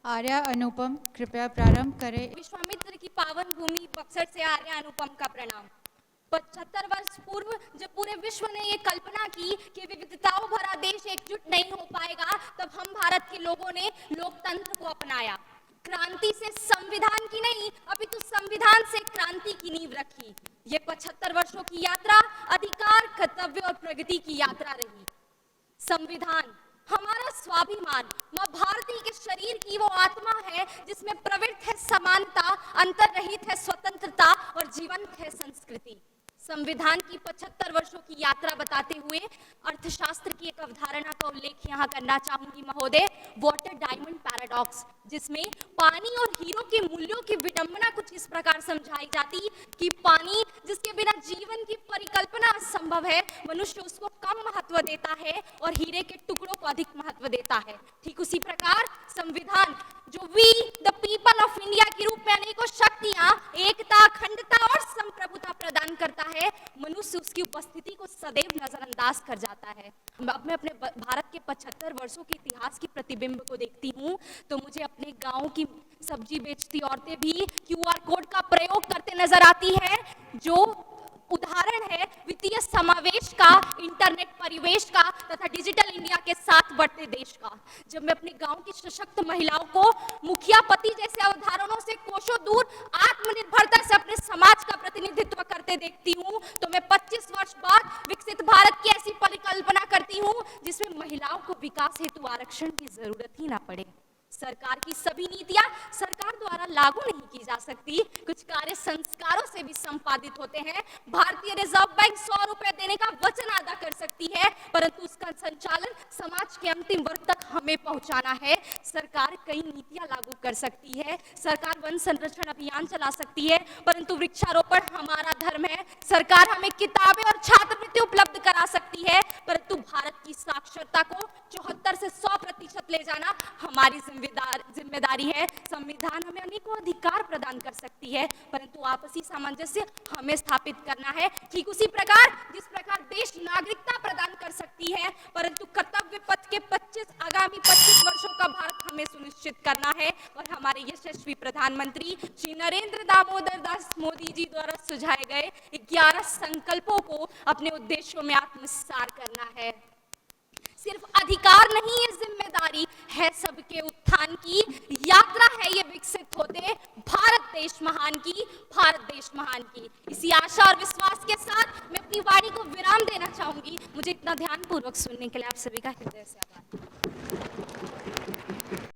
आर्या अनुपम कृपया प्रारंभ करें। विश्वामित्र की पावन भूमि बक्सर से आर्या अनुपम का प्रणाम। 75 वर्ष पूर्व जब पूरे विश्व ने ये कल्पना की कि विविधताओं भरा देश एकजुट नहीं हो पाएगा, तब हम भारत के लोगों ने लोकतंत्र को अपनाया। क्रांति से संविधान की नहीं, अपितु संविधान से क्रांति की नींव रखी। ये 75 वर्षों की यात्रा अधिकार, कर्तव्य और प्रगति की यात्रा रही। संविधान हमारा स्वाभिमान, मां भारती के शरीर की वो आत्मा है जिसमें प्रवृत्त है समानता, अंतर्रहित है स्वतंत्रता और जीवंत है संस्कृति। संविधान की 75 वर्षों की यात्रा बताते हुए अर्थशास्त्र की एक अवधारणा का उल्लेख यहाँ करना चाहूंगी महोदय, वाटर डायमंड पैराडॉक्स, जिसमें पानी और हीरो के मूल्यों की विडंबना कुछ इस प्रकार समझाई जाती कि पानी जिसके बिना जीवन की परिकल्पना असंभव है, मनुष्य उसको कम महत्व देता है और हीरे के टुकड़ों को अधिक महत्व देता है। ठीक उसी प्रकार संविधान जो we the people of India के रूप में अनेकों शक्तियां, एकता, अखंडता और संप्रभुता प्रदान करता है, मनुष्य उसकी उपस्थिति को सदैव नजरअंदाज कर जाता है। अब मैं अपने भारत के 75 वर्षों के इतिहास की प्रतिबिंब को देखती हूँ तो मुझे अपने गांव की सब्जी बेचती औरतें भी क्यूआर कोड का प्रयोग करते नजर आती है, जो उदाहरण है वित्तीय समावेश का, इंटरनेट परिवेश का तथा डिजिटल इंडिया के साथ बढ़ते देश का। जब मैं अपने गांव की सशक्त महिलाओं को मुखिया पति जैसे अवधारणों से कोसों दूर आत्मनिर्भरता से अपने समाज का प्रतिनिधित्व करते देखती हूँ, तो मैं 25 वर्ष बाद विकसित भारत की ऐसी परिकल्पना करती हूँ जिसमें महिलाओं को विकास हेतु आरक्षण की जरूरत ही ना पड़े। सरकार की सभी नीतियां सरकार द्वारा लागू नहीं की जा सकती, कुछ कार्य संस्कारों से भी संपादित होते हैं। भारतीय रिजर्व बैंक 100 रुपए देने का वचन अदा कर सकती है, परंतु उसका संचालन समाज के अंतिम वर्ग तक हमें पहुंचाना है। सरकार कई नीतियां लागू कर सकती है, सरकार वन संरक्षण अभियान चला सकती है, परंतु वृक्षारोपण हमारा धर्म है। सरकार हमें किताबें और छात्रवृत्ति उपलब्ध करा सकती है, परंतु भारत की साक्षरता को 74 से 100% ले जाना हमारी जिम्मेदारी है। संविधान हमें अनेकों अधिकार प्रदान कर सकती है, परंतु आपसी सामंजस्य हमें स्थापित करना है। ठीक उसी प्रकार जिस प्रकार देश नागरिकता प्रदान कर सकती है, परंतु कर्तव्य पथ के आगामी 25 वर्षों का भारत हमें सुनिश्चित करना है और हमारे यशस्वी प्रधानमंत्री श्री नरेंद्र दामोदर दास मोदी जी द्वारा सुझाए गए 11 संकल्पों को अपने उद्देश्यों में आत्मसात करना है। सिर्फ अधिकार नहीं, ये जिम्मेदारी है सबके